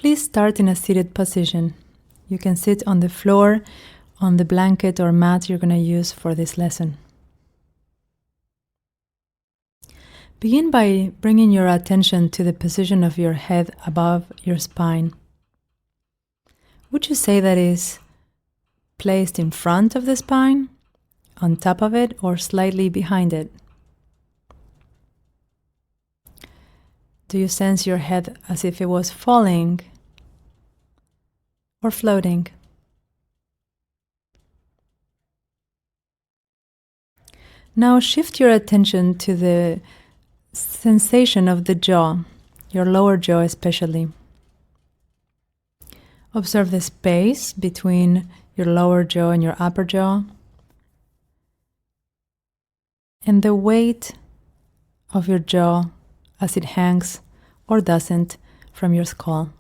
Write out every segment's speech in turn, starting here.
Please start in a seated position. You can sit on the floor, on the blanket or mat you're going to use for this lesson. Begin by bringing your attention to the position of your head above your spine. Would you say that is placed in front of the spine, on top of it, or slightly behind it? Do you sense your head as if it was falling or floating? Now shift your attention to the sensation of the jaw, your lower jaw especially. Observe the space between your lower jaw and your upper jaw, and the weight of your jaw as it hangs or doesn't from your skull.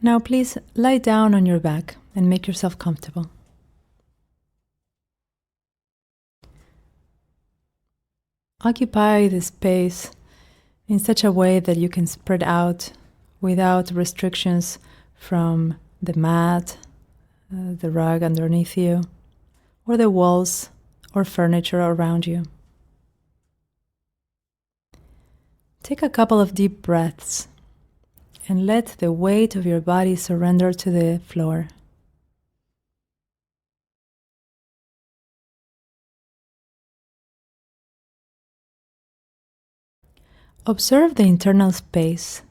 Now please lie down on your back and make yourself comfortable. Occupy the space in such a way that you can spread out without restrictions from the mat, the rug underneath you, or the walls or furniture around you. Take a couple of deep breaths and let the weight of your body surrender to the floor. Observe the internal space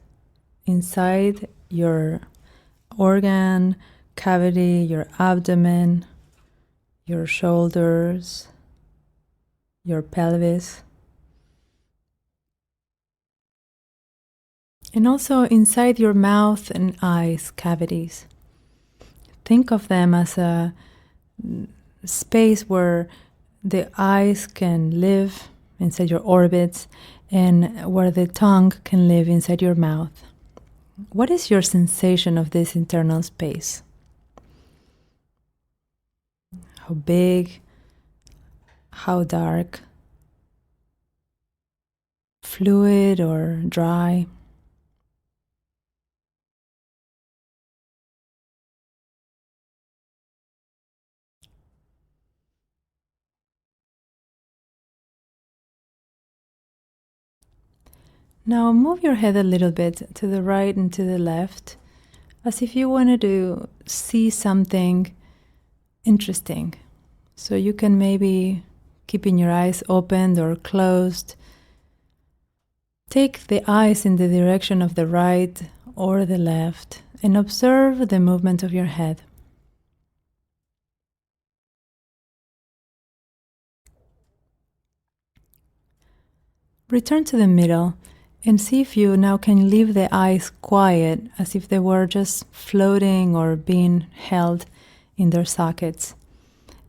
inside your organ cavity, your abdomen, your shoulders, your pelvis, and also inside your mouth and eyes cavities. Think of them as a space where the eyes can live inside your orbits and where the tongue can live inside your mouth. What is your sensation of this internal space? How big? How dark? Fluid or dry? Now move your head a little bit to the right and to the left, as if you wanted to see something interesting. So you can maybe keeping your eyes opened or closed. Take the eyes in the direction of the right or the left and observe the movement of your head. Return to the middle and see if you now can leave the eyes quiet, as if they were just floating or being held in their sockets.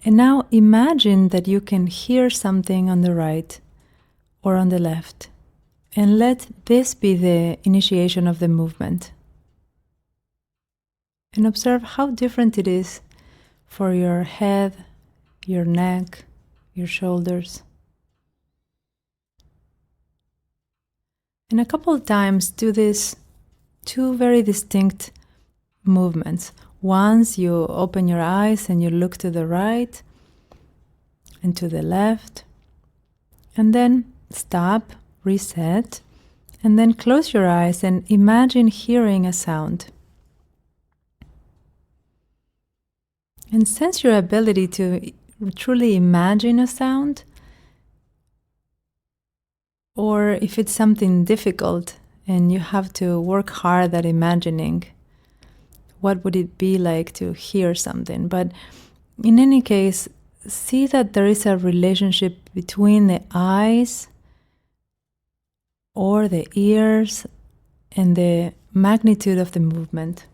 And now imagine that you can hear something on the right or on the left, and let this be the initiation of the movement. And observe how different it is for your head, your neck, your shoulders. And a couple of times do these two very distinct movements. Once you open your eyes and you look to the right and to the left, and then stop, reset, and then close your eyes and imagine hearing a sound. And sense your ability to truly imagine a sound, or if it's something difficult and you have to work hard at imagining, what would it be like to hear something? But in any case, see that there is a relationship between the eyes or the ears and the magnitude of the movement.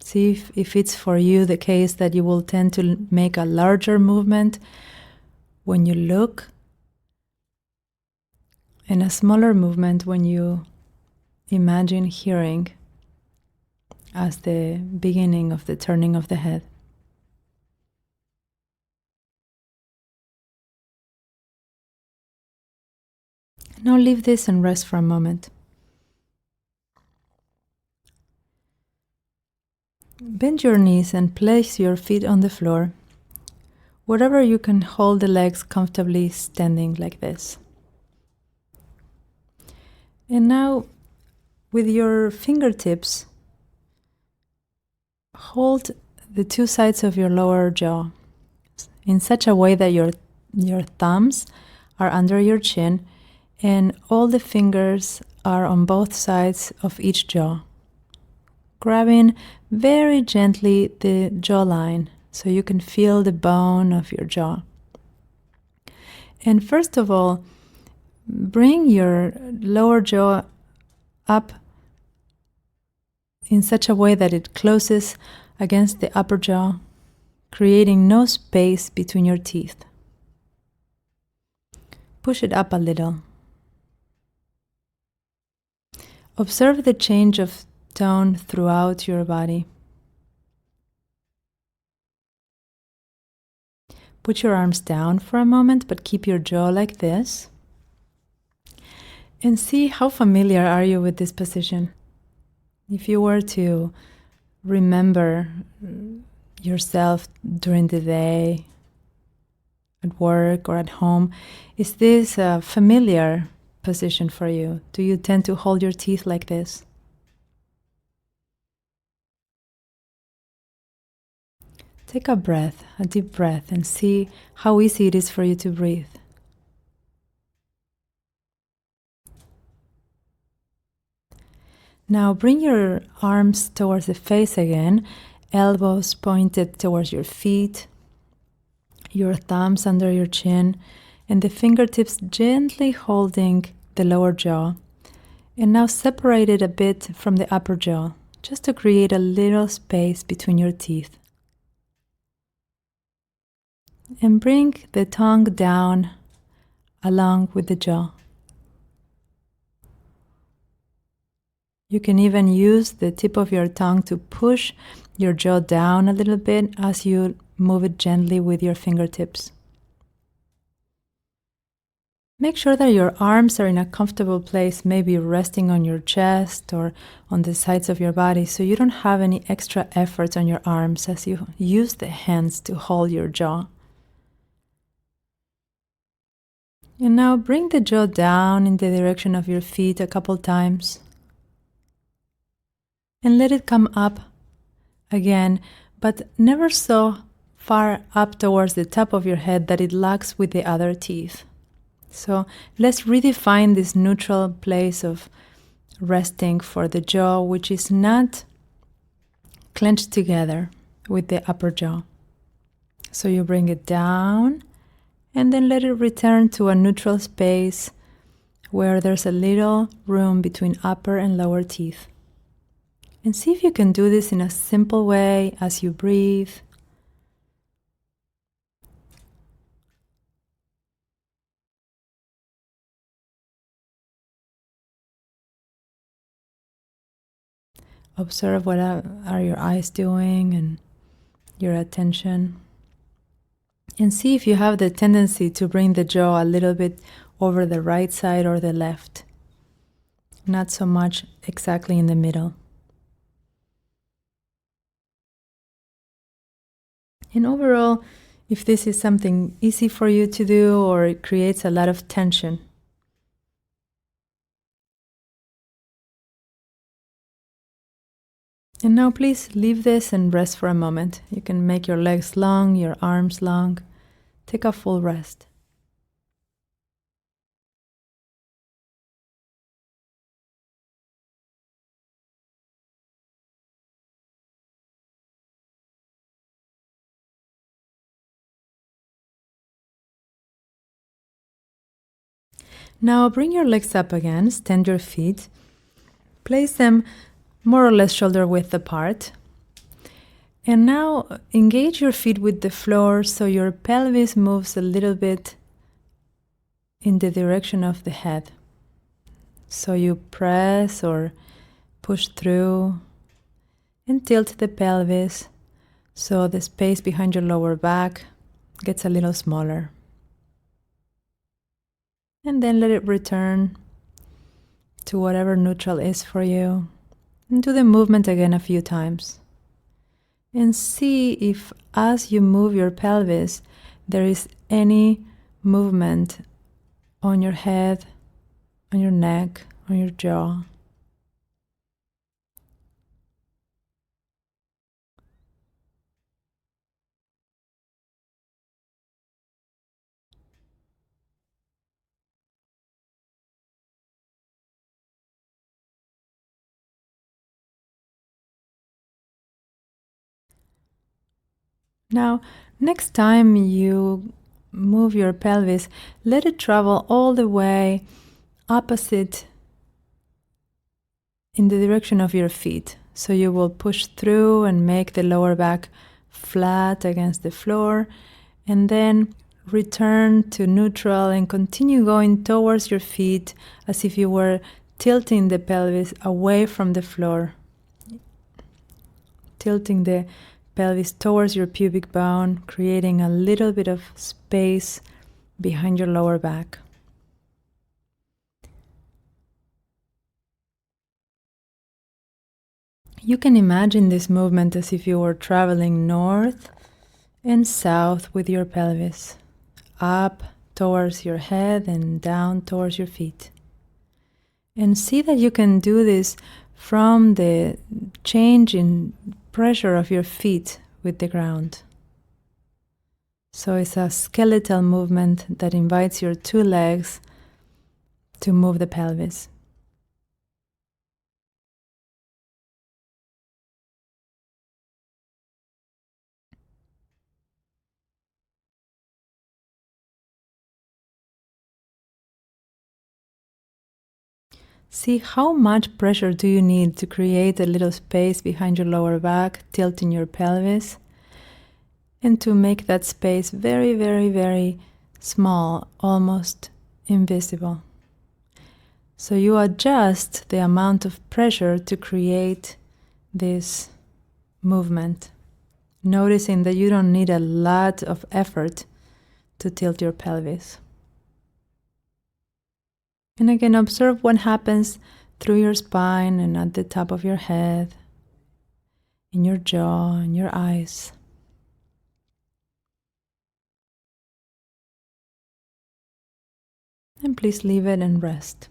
See if it's for you the case that you will tend to make a larger movement when you look, and a smaller movement when you imagine hearing as the beginning of the turning of the head. Now leave this and rest for a moment. Bend your knees and place your feet on the floor, wherever you can hold the legs comfortably standing like this. And now, with your fingertips, hold the two sides of your lower jaw in such a way that your thumbs are under your chin and all the fingers are on both sides of each jaw, grabbing very gently the jawline so you can feel the bone of your jaw. And first of all, bring your lower jaw up in such a way that it closes against the upper jaw, creating no space between your teeth. Push it up a little. Observe the change of tone throughout your body. Put your arms down for a moment, but keep your jaw like this. And see how familiar are you with this position. If you were to remember yourself during the day, at work or at home, is this a familiar position for you? Do you tend to hold your teeth like this? Take a breath, a deep breath, and see how easy it is for you to breathe. Now bring your arms towards the face again, elbows pointed towards your feet, your thumbs under your chin, and the fingertips gently holding the lower jaw. And now separate it a bit from the upper jaw, just to create a little space between your teeth. And bring the tongue down along with the jaw. You can even use the tip of your tongue to push your jaw down a little bit as you move it gently with your fingertips. Make sure that your arms are in a comfortable place, maybe resting on your chest or on the sides of your body, so you don't have any extra effort on your arms as you use the hands to hold your jaw. And now bring the jaw down in the direction of your feet a couple times. And let it come up again, but never so far up towards the top of your head that it locks with the other teeth. So let's redefine this neutral place of resting for the jaw, which is not clenched together with the upper jaw. So you bring it down and then let it return to a neutral space where there's a little room between upper and lower teeth. And see if you can do this in a simple way as you breathe. Observe what are your eyes doing and your attention. And see if you have the tendency to bring the jaw a little bit over the right side or the left. Not so much exactly in the middle. And overall, if this is something easy for you to do or it creates a lot of tension. And now please leave this and rest for a moment. You can make your legs long, your arms long. Take a full rest. Now bring your legs up again, stand your feet, place them more or less shoulder width apart. And now engage your feet with the floor so your pelvis moves a little bit in the direction of the head. So you press or push through and tilt the pelvis so the space behind your lower back gets a little smaller. And then let it return to whatever neutral is for you. And do the movement again a few times. And see if as you move your pelvis, there is any movement on your head, on your neck, on your jaw. Now, next time you move your pelvis, let it travel all the way opposite in the direction of your feet. So you will push through and make the lower back flat against the floor, and then return to neutral and continue going towards your feet as if you were tilting the pelvis away from the floor. Tilting the pelvis towards your pubic bone, creating a little bit of space behind your lower back. You can imagine this movement as if you were traveling north and south with your pelvis, up towards your head and down towards your feet. And see that you can do this from the change in pressure of your feet with the ground. So it's a skeletal movement that invites your two legs to move the pelvis. See how much pressure do you need to create a little space behind your lower back, tilting your pelvis, and to make that space very, very, very small, almost invisible. So you adjust the amount of pressure to create this movement, noticing that you don't need a lot of effort to tilt your pelvis. And again, observe what happens through your spine and at the top of your head, in your jaw and your eyes. And please leave it and rest.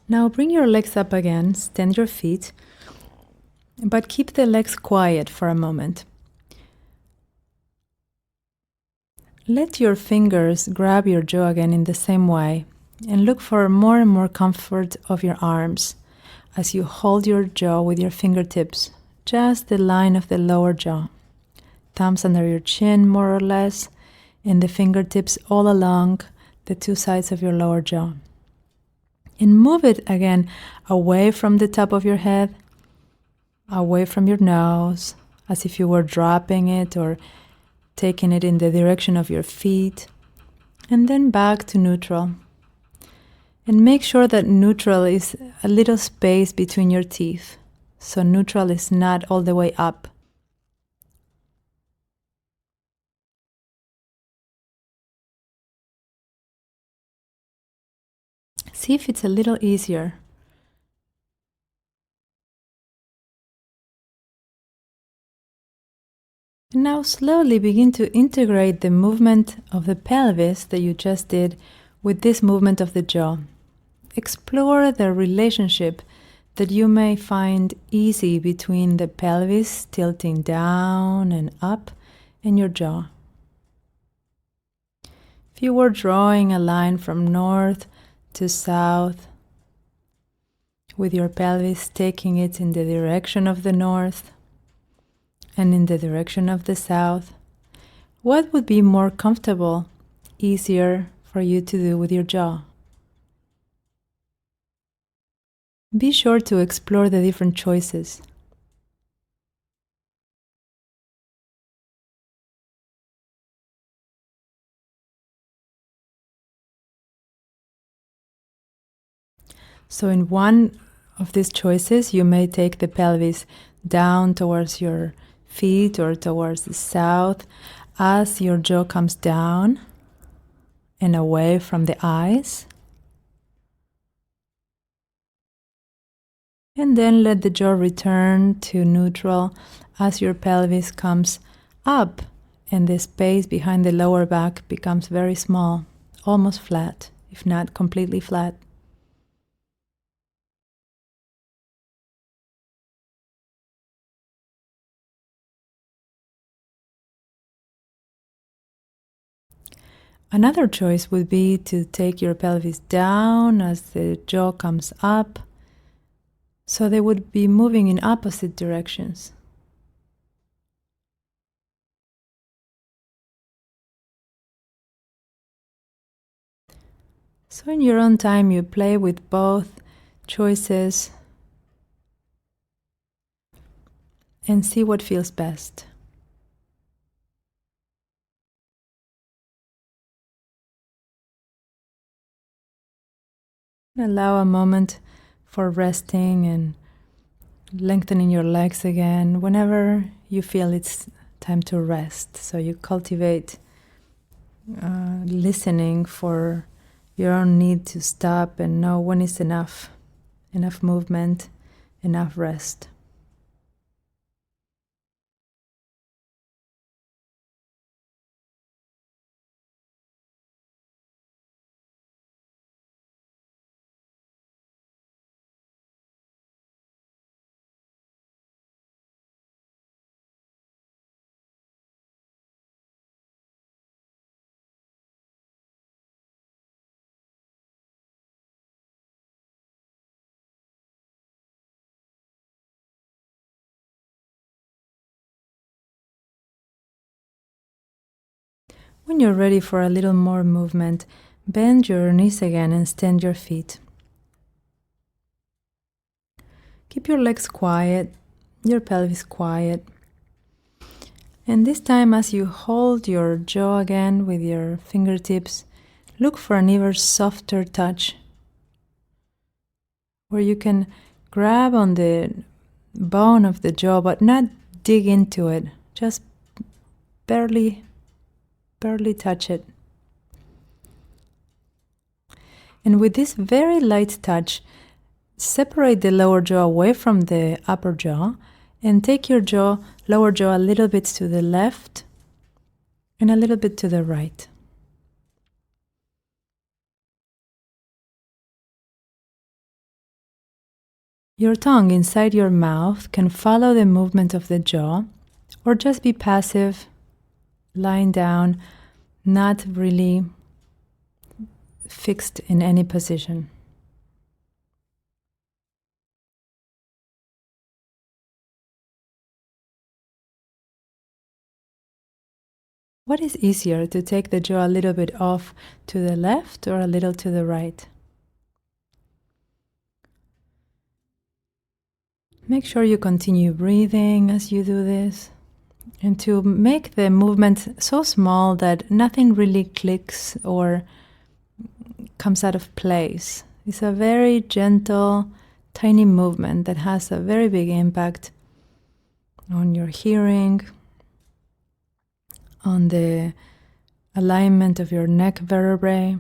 Now bring your legs up again, stand your feet, but keep the legs quiet for a moment. Let your fingers grab your jaw again in the same way and look for more and more comfort of your arms as you hold your jaw with your fingertips, just the line of the lower jaw. Thumbs under your chin more or less, and the fingertips all along the two sides of your lower jaw. And move it again away from the top of your head, away from your nose, as if you were dropping it or taking it in the direction of your feet, and then back to neutral. And make sure that neutral is a little space between your teeth, so neutral is not all the way up. See if it's a little easier. And now slowly begin to integrate the movement of the pelvis that you just did with this movement of the jaw. Explore the relationship that you may find easy between the pelvis tilting down and up and your jaw. If you were drawing a line from north to south, with your pelvis taking it in the direction of the north and in the direction of the south, What would be more comfortable, easier for you to do with your jaw? Be sure to explore the different choices. So in one of these choices, you may take the pelvis down towards your feet or towards the south as your jaw comes down and away from the eyes. And then let the jaw return to neutral as your pelvis comes up and the space behind the lower back becomes very small, almost flat, if not completely flat. Another choice would be to take your pelvis down as the jaw comes up, so they would be moving in opposite directions. So in your own time, you play with both choices and see what feels best. Allow a moment for resting and lengthening your legs again whenever you feel it's time to rest. So you cultivate listening for your own need to stop and know when is enough movement, enough rest. When you're ready for a little more movement, bend your knees again and stand your feet. Keep your legs quiet, your pelvis quiet. And this time, as you hold your jaw again with your fingertips, look for an even softer touch where you can grab on the bone of the jaw but not dig into it, just barely touch it. And with this very light touch, separate the lower jaw away from the upper jaw and take your lower jaw a little bit to the left and a little bit to the right. Your tongue inside your mouth can follow the movement of the jaw or just be passive, lying down, not really fixed in any position. What is easier, to take the jaw a little bit off to the left or a little to the right? Make sure you continue breathing as you do this, and to make the movement so small that nothing really clicks or comes out of place. It's a very gentle, tiny movement that has a very big impact on your hearing, on the alignment of your neck vertebrae,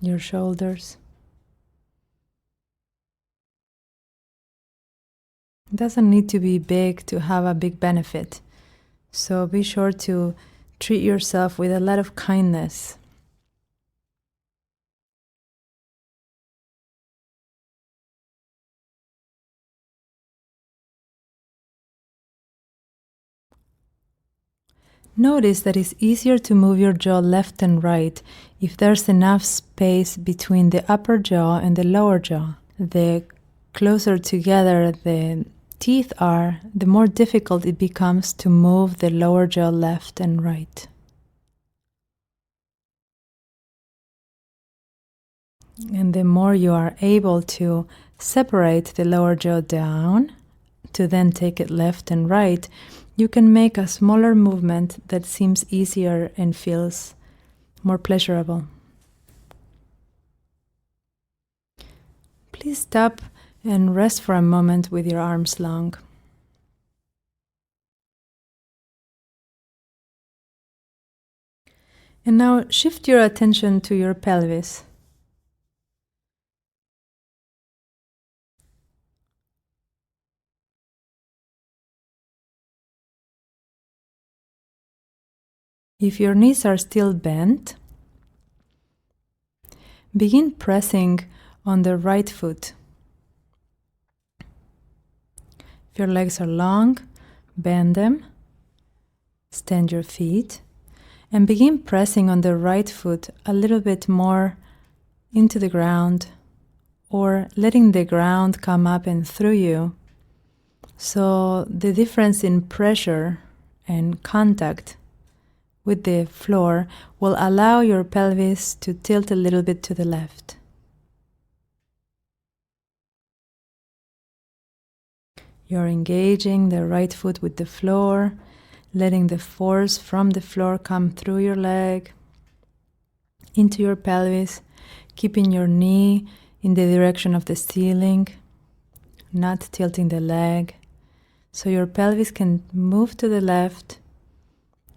your shoulders. It doesn't need to be big to have a big benefit. So be sure to treat yourself with a lot of kindness. Notice that it's easier to move your jaw left and right if there's enough space between the upper jaw and the lower jaw. The closer together the teeth are, the more difficult it becomes to move the lower jaw left and right. And the more you are able to separate the lower jaw down, to then take it left and right, you can make a smaller movement that seems easier and feels more pleasurable. Please stop and rest for a moment with your arms long. And now shift your attention to your pelvis. If your knees are still bent, begin pressing on the right foot. If your legs are long, bend them, stand your feet, and begin pressing on the right foot a little bit more into the ground, or letting the ground come up and through you. So the difference in pressure and contact with the floor will allow your pelvis to tilt a little bit to the left. You're engaging the right foot with the floor, letting the force from the floor come through your leg into your pelvis, keeping your knee in the direction of the ceiling, not tilting the leg, so your pelvis can move to the left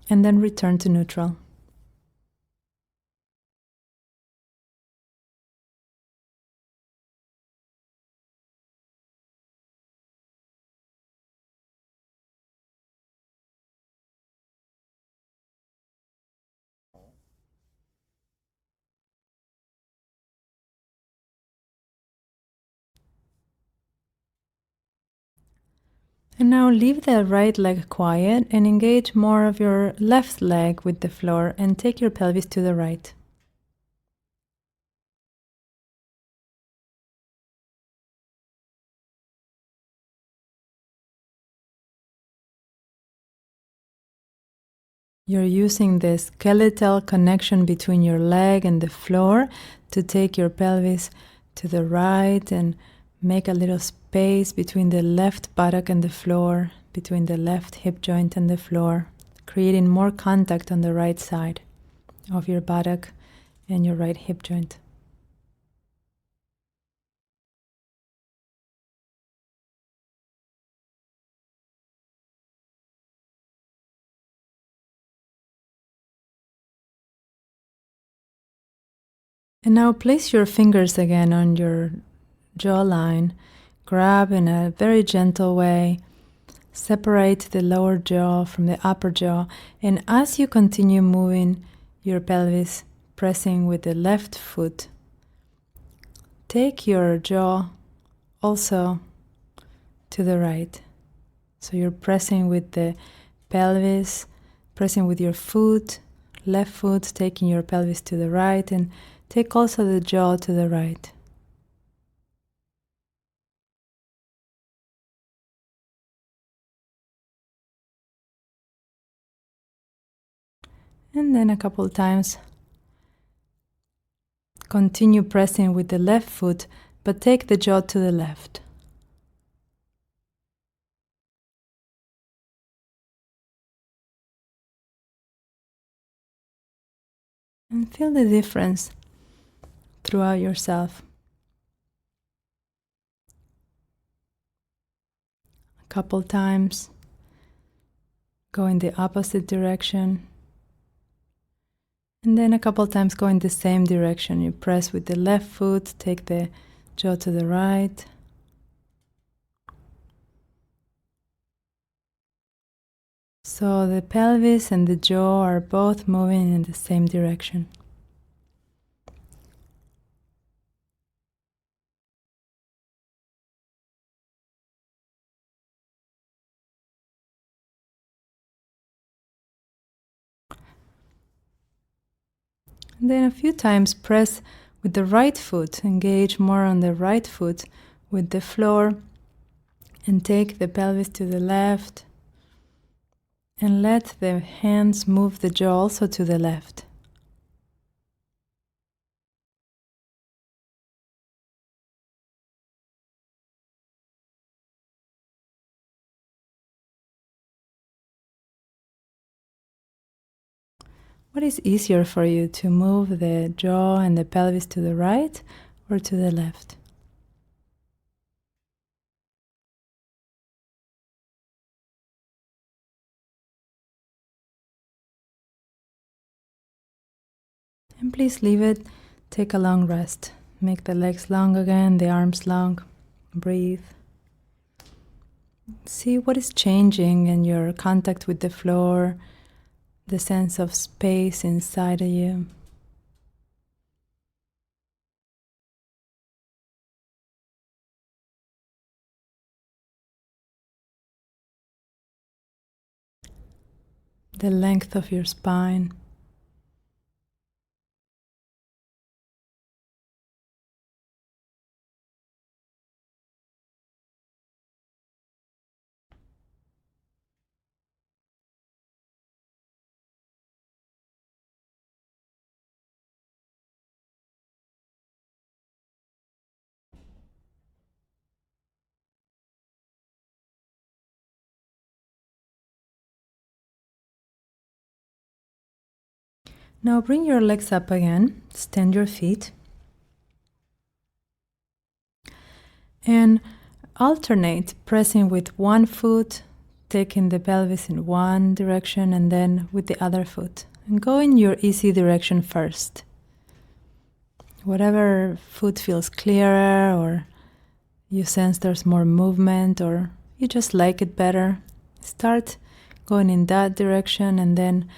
and then return to neutral. And now leave the right leg quiet and engage more of your left leg with the floor and take your pelvis to the right. You're using the skeletal connection between your leg and the floor to take your pelvis to the right and make a little space between the left buttock and the floor, between the left hip joint and the floor, creating more contact on the right side of your buttock and your right hip joint. And now place your fingers again on your jawline. Grab in a very gentle way. Separate the lower jaw from the upper jaw. And as you continue moving your pelvis, pressing with the left foot, take your jaw also to the right. So you're pressing with the pelvis, pressing with your foot, left foot, taking your pelvis to the right, and take also the jaw to the right. And then a couple times, continue pressing with the left foot, but take the jaw to the left. And feel the difference throughout yourself. A couple times, go in the opposite direction. And then a couple times go in the same direction. You press with the left foot, take the jaw to the right. So the pelvis and the jaw are both moving in the same direction. And then a few times press with the right foot, engage more on the right foot with the floor, And take the pelvis to the left and let the hands move the jaw also to the left. What is easier for you, to move the jaw and the pelvis to the right or to the left? And please leave it. Take a long rest. Make the legs long again, the arms long. Breathe. See what is changing in your contact with the floor, the sense of space inside of you. The length of your spine. Now bring your legs up again, stand your feet, and alternate pressing with one foot, taking the pelvis in one direction and then with the other foot. And go in your easy direction first. Whatever foot feels clearer, or you sense there's more movement, or you just like it better, start going in that direction and then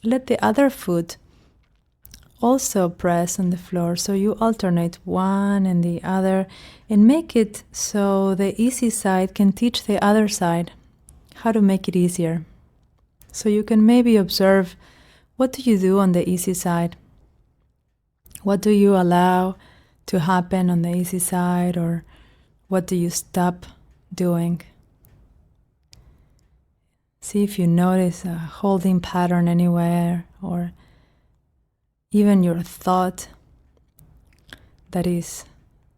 let the other foot also press on the floor. So you alternate one and the other and make it so the easy side can teach the other side how to make it easier. So you can maybe observe, what do you do on the easy side? What do you allow to happen on the easy side, or what do you stop doing? See if you notice a holding pattern anywhere, or even your thought that is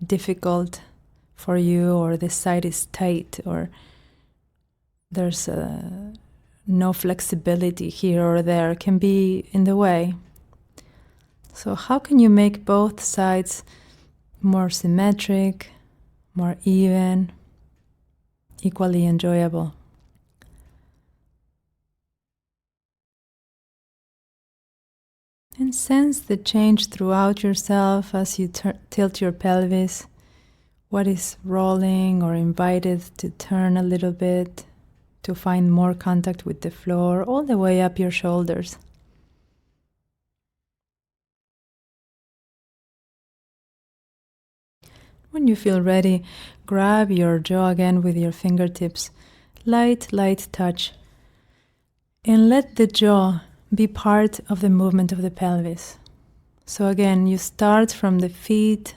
difficult for you, or the side is tight, or there's no flexibility here or there, can be in the way. So how can you make both sides more symmetric, more even, equally enjoyable? And sense the change throughout yourself as you tilt your pelvis. What is rolling or invited to turn a little bit, to find more contact with the floor, all the way up your shoulders. When you feel ready, grab your jaw again with your fingertips. Light touch. And let the jaw be part of the movement of the pelvis. So again, you start from the feet,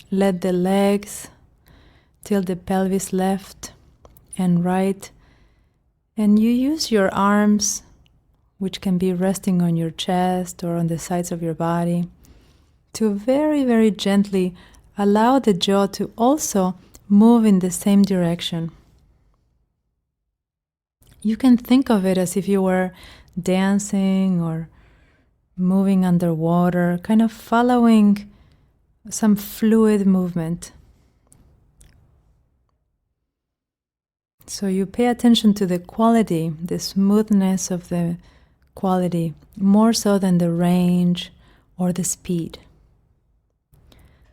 let the legs tilt the pelvis left and right. And you use your arms, which can be resting on your chest or on the sides of your body, to very, very gently allow the jaw to also move in the same direction. You can think of it as if you were dancing or moving underwater, kind of following some fluid movement. So you pay attention to the quality, the smoothness of the quality, more so than the range or the speed.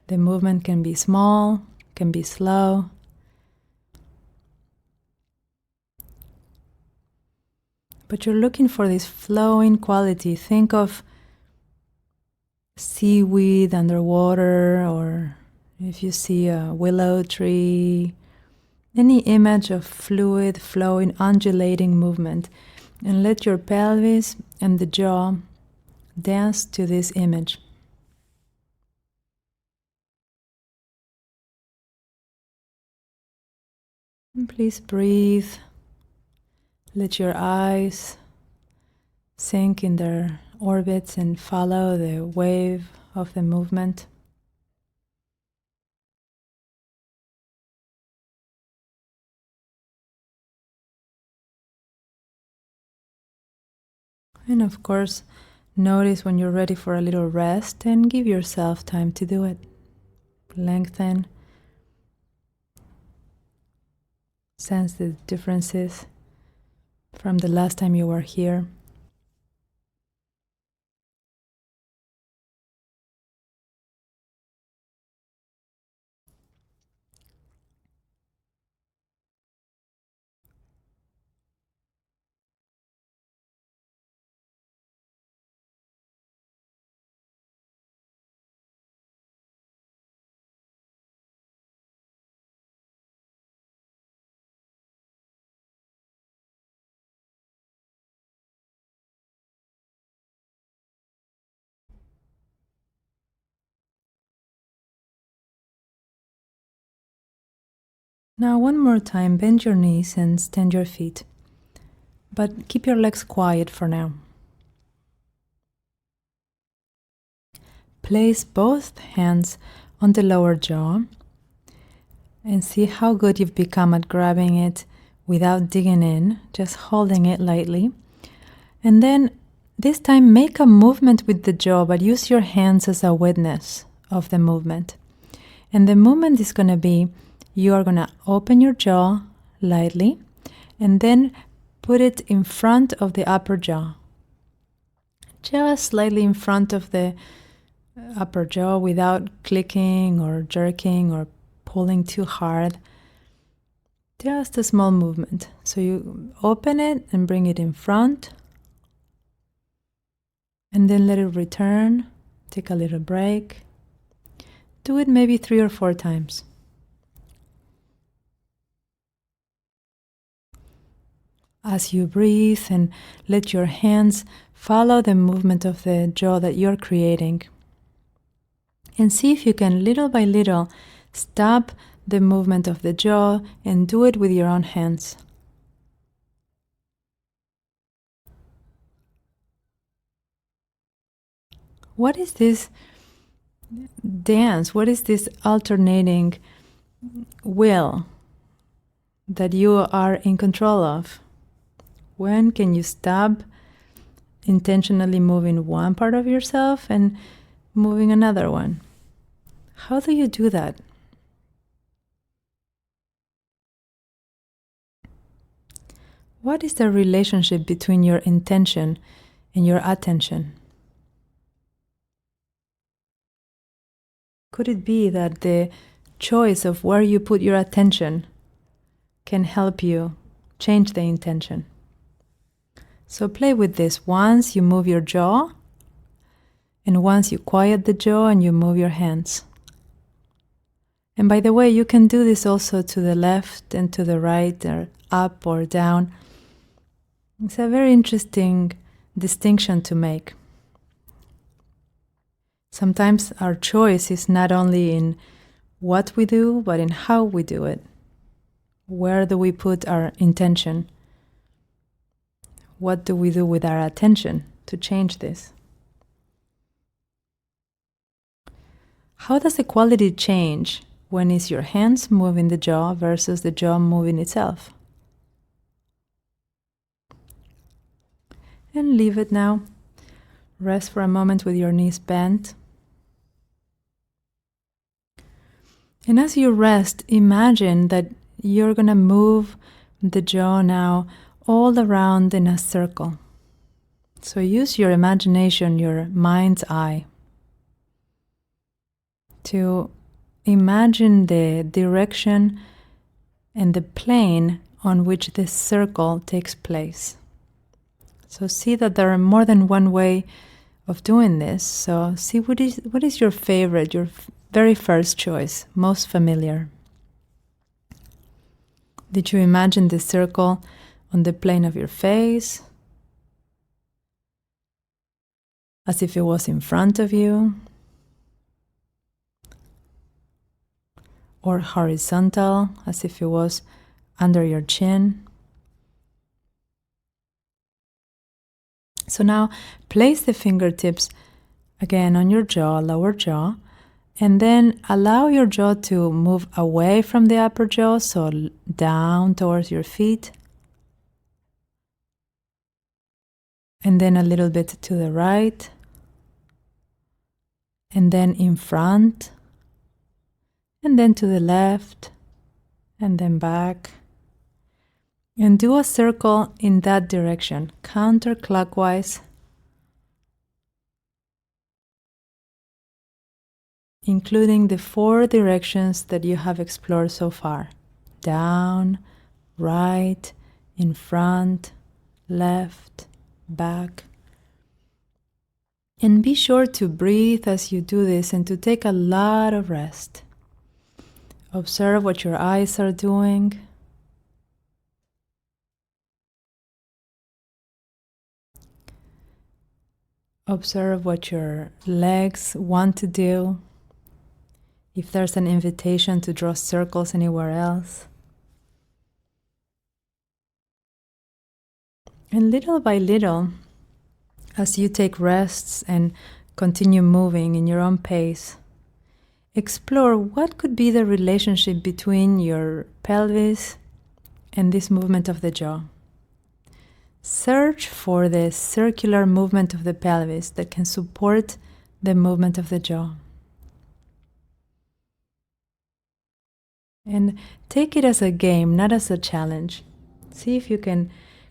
The movement can be small, can be slow. But you're looking for this flowing quality. Think of seaweed underwater, or if you see a willow tree, any image of fluid, flowing, undulating movement. And let your pelvis and the jaw dance to this image. And please breathe. Let your eyes sink in their orbits and follow the wave of the movement. And of course, notice when you're ready for a little rest and give yourself time to do it. Lengthen. Sense the differences from the last time you were here. Now one more time, bend your knees and stand your feet. But keep your legs quiet for now. Place both hands on the lower jaw and see how good you've become at grabbing it without digging in, just holding it lightly. And then this time make a movement with the jaw, but use your hands as a witness of the movement. And the movement is going to be, you are going to open your jaw lightly and then put it in front of the upper jaw. Just slightly in front of the upper jaw without clicking or jerking or pulling too hard. Just a small movement. So you open it and bring it in front. And then let it return. Take a little break. Do it maybe 3 or 4 times. As you breathe and let your hands follow the movement of the jaw that you're creating. And see if you can, little by little, stop the movement of the jaw and do it with your own hands. What is this dance? What is this alternating will that you are in control of? When can you stop intentionally moving one part of yourself and moving another one? How do you do that? What is the relationship between your intention and your attention? Could it be that the choice of where you put your attention can help you change the intention? So play with this. Once you move your jaw, and once you quiet the jaw and you move your hands. And by the way, you can do this also to the left and to the right, or up or down. It's a very interesting distinction to make. Sometimes our choice is not only in what we do, but in how we do it. Where do we put our intention? What do we do with our attention to change this? How does the quality change when it's your hands moving the jaw versus the jaw moving itself? And leave it now. Rest for a moment with your knees bent. And as you rest, imagine that you're going to move the jaw now all around in a circle. So use your imagination, your mind's eye, to imagine the direction and the plane on which this circle takes place. So see that there are more than one way of doing this. So see what is your favorite, your very first choice, most familiar. Did you imagine the circle on the plane of your face, as if it was in front of you, or horizontal, as if it was under your chin. So now place the fingertips again on your jaw, lower jaw, and then allow your jaw to move away from the upper jaw, so down towards your feet. And then a little bit to the right. And then in front. And then to the left. And then back. And do a circle in that direction, counterclockwise, including the 4 directions that you have explored so far. Down, right, in front, left, back. And be sure to breathe as you do this and to take a lot of rest. Observe what your eyes are doing. Observe what your legs want to do. If there's an invitation to draw circles anywhere else. And little by little, as you take rests and continue moving in your own pace, explore what could be the relationship between your pelvis and this movement of the jaw. Search for the circular movement of the pelvis that can support the movement of the jaw. And take it as a game, not as a challenge. See if you can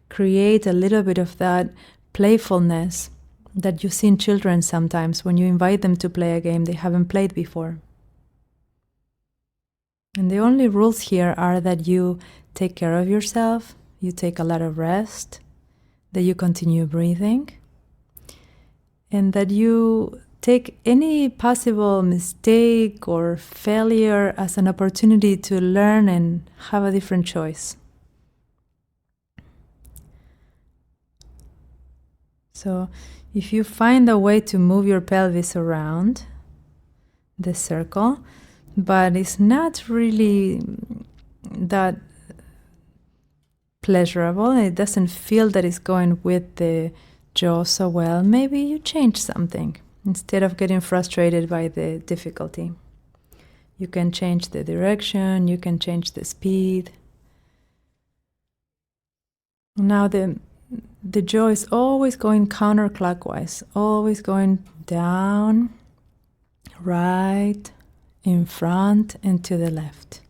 create a little bit of that playfulness that you see in children sometimes when you invite them to play a game they haven't played before. And the only rules here are that you take care of yourself, you take a lot of rest, that you continue breathing, and that you take any possible mistake or failure as an opportunity to learn and have a different choice. So if you find a way to move your pelvis around the circle, but it's not really that pleasurable, it doesn't feel that it's going with the jaw so well, maybe you change something instead of getting frustrated by the difficulty. You can change the direction, you can change the speed. Now the jaw is always going counterclockwise, always going down, right, in front, and to the left.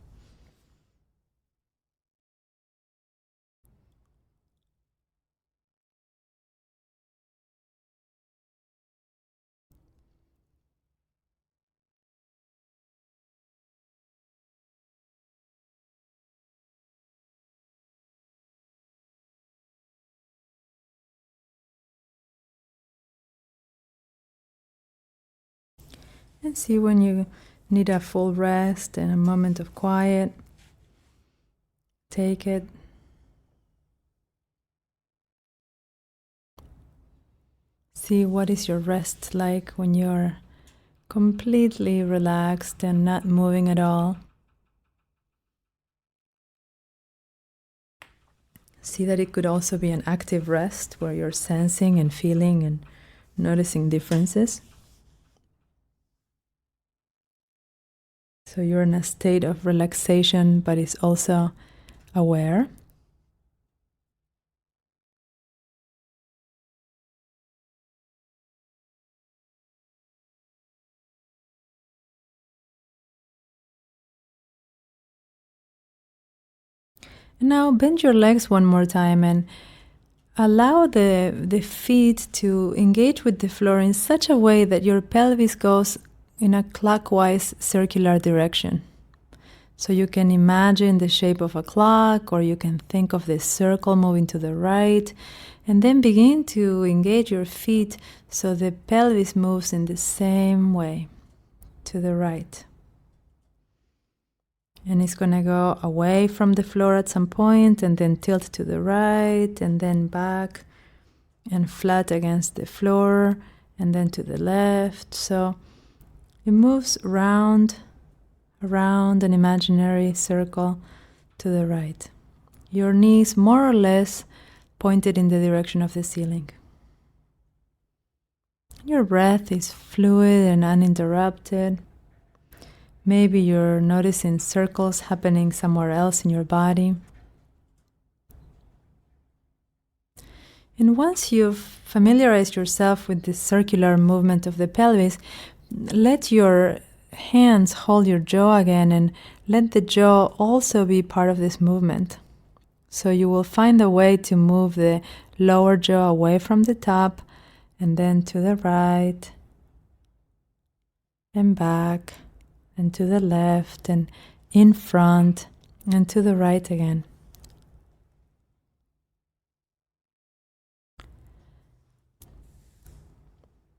And see when you need a full rest and a moment of quiet. Take it. See what is your rest like when you're completely relaxed and not moving at all. See that it could also be an active rest where you're sensing and feeling and noticing differences. So you're in a state of relaxation, but it's also aware. And now bend your legs one more time and allow the feet to engage with the floor in such a way that your pelvis goes in a clockwise circular direction. So you can imagine the shape of a clock, or you can think of the circle moving to the right, and then begin to engage your feet so the pelvis moves in the same way to the right. And it's going to go away from the floor at some point and then tilt to the right and then back and flat against the floor and then to the left. So it moves around an imaginary circle to the right. your knees more or less pointed in the direction of the ceiling. Your breath is fluid and uninterrupted. Maybe you're noticing circles happening somewhere else in your body. And once you've familiarized yourself with the circular movement of the pelvis, let your hands hold your jaw again and let the jaw also be part of this movement. So you will find a way to move the lower jaw away from the top and then to the right and back and to the left and in front and to the right again.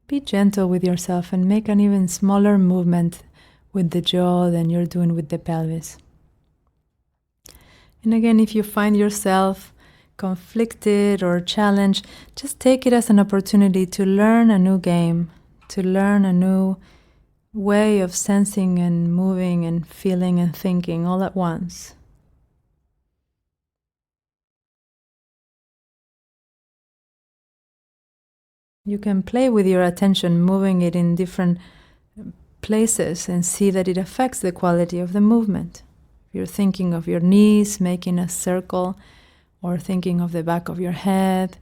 Be gentle with yourself and make an even smaller movement with the jaw than you're doing with the pelvis. And again, if you find yourself conflicted or challenged, just take it as an opportunity to learn a new game, to learn a new way of sensing and moving and feeling and thinking all at once. You can play with your attention, moving it in different places and see that it affects the quality of the movement. If you're thinking of your knees making a circle or thinking of the back of your head,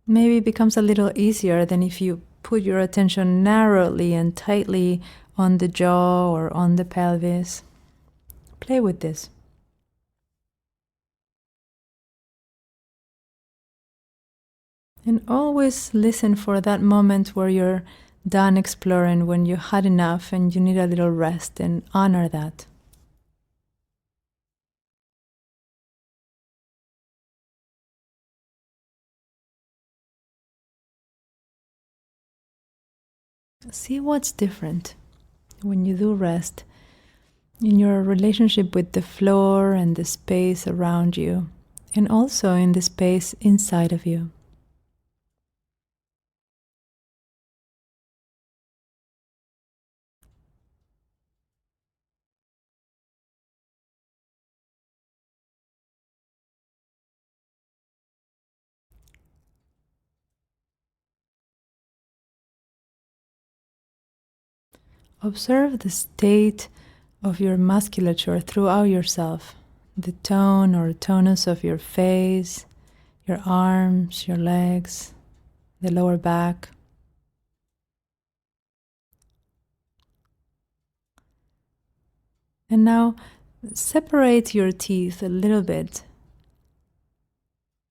maybe it becomes a little easier than if you put your attention narrowly and tightly on the jaw or on the pelvis. Play with this. And always listen for that moment where you're done exploring, when you had enough and you need a little rest, and honor that. See what's different when you do rest in your relationship with the floor and the space around you, and also in the space inside of you. Observe the state of your musculature throughout yourself, the tone or tonus of your face, your arms, your legs, the lower back. And now separate your teeth a little bit.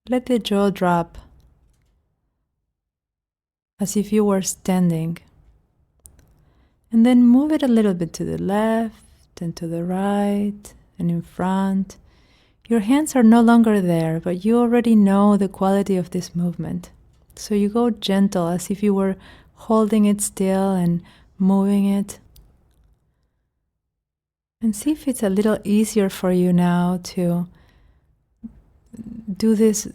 Let the jaw drop as if you were standing. And then move it a little bit to the left and to the right and in front. Your hands are no longer there, but you already know the quality of this movement. So you go gentle as if you were holding it still and moving it. And see if it's a little easier for you now to do this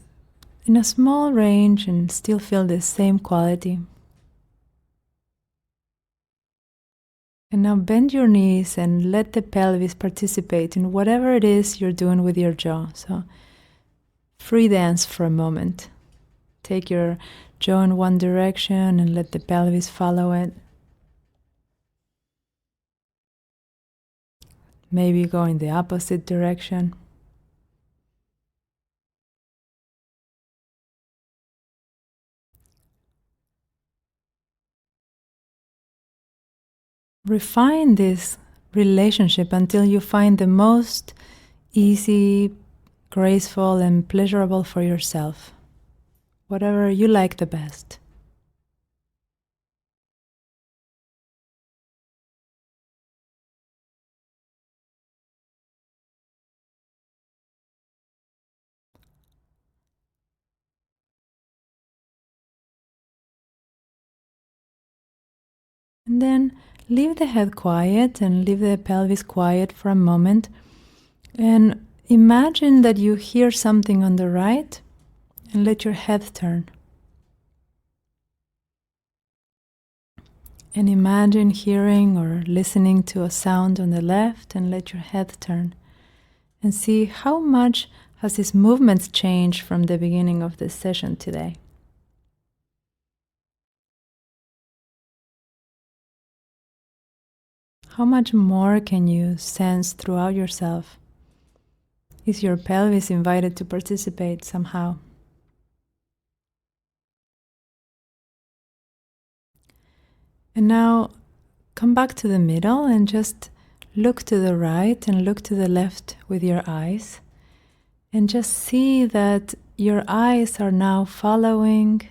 in a small range and still feel the same quality. And now bend your knees and let the pelvis participate in whatever it is you're doing with your jaw. So free dance for a moment. Take your jaw in one direction and let the pelvis follow it. Maybe go in the opposite direction. Refine this relationship until you find the most easy, graceful, and pleasurable for yourself. Whatever you like the best. And then leave the head quiet and leave the pelvis quiet for a moment. And imagine that you hear something on the right and let your head turn. And imagine hearing or listening to a sound on the left and let your head turn. And see how much Has these movements changed from the beginning of this session today? How much more can you sense throughout yourself? Is your pelvis invited to participate somehow? And now come back to the middle and just look to the right and look to the left with your eyes. And just see that your eyes are now following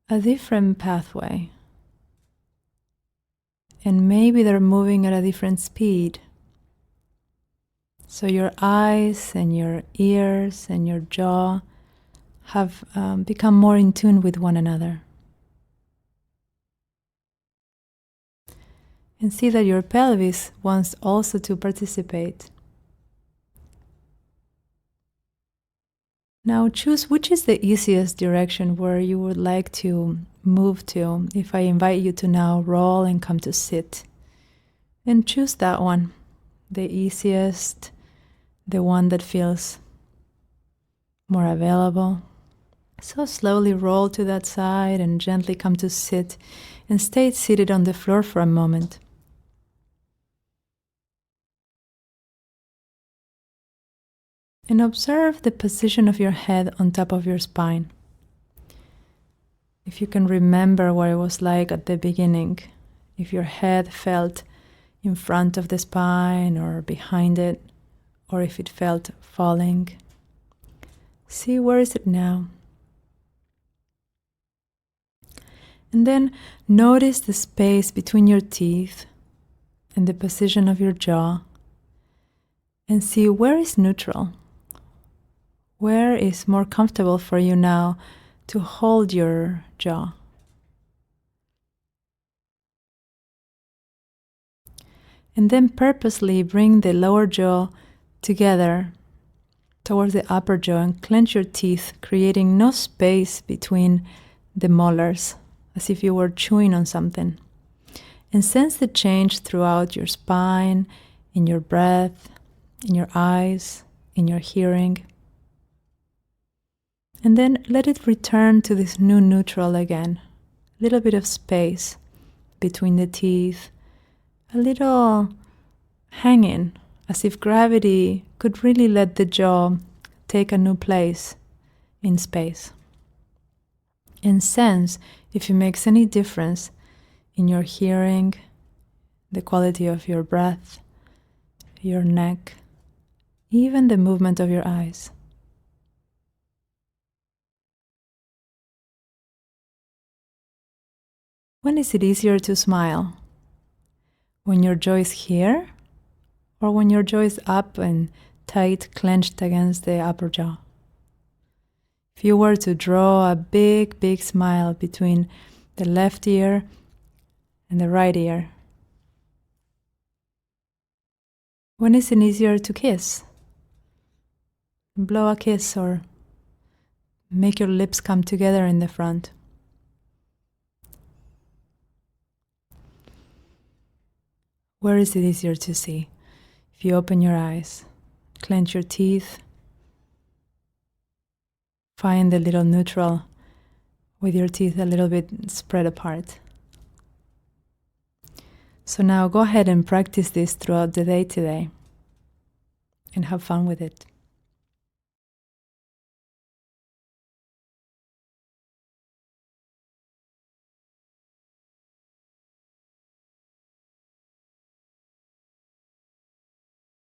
a different pathway. And maybe they're moving at a different speed. So your eyes and your ears and your jaw have become more in tune with one another. And see that your pelvis wants also to participate. Now choose which is the easiest direction where you would like to move to. If I invite you to now roll and come to sit, and choose that one, the easiest, the one that feels more available. So slowly roll to that side and gently come to sit and stay seated on the floor for a moment. And observe the position of your head on top of your spine. If you can remember what it was like at the beginning, if your head felt in front of the spine or behind it, or if it felt falling, see where is it now. And then notice the space between your teeth and the position of your jaw, and see where is neutral. Where is more comfortable for you now to hold your jaw? And then purposely bring the lower jaw together towards the upper jaw and clench your teeth, creating no space between the molars, as if you were chewing on something. And sense the change throughout your spine, in your breath, in your eyes, in your hearing. And then let it return to this new neutral again. A little bit of space between the teeth, a little hanging, as if gravity could really let the jaw take a new place in space. And sense if it makes any difference in your hearing, the quality of your breath, your neck, even the movement of your eyes. When is it easier to smile? When your jaw is here, or when your jaw is up and tight, clenched against the upper jaw? If you were to draw a big, big smile between the left ear and the right ear, when is it easier to kiss? Blow a kiss or make your lips come together in the front. Where is it easier to see? If you open your eyes, clench your teeth, find the little neutral with your teeth a little bit spread apart. So now go ahead and practice this throughout the day today and have fun with it.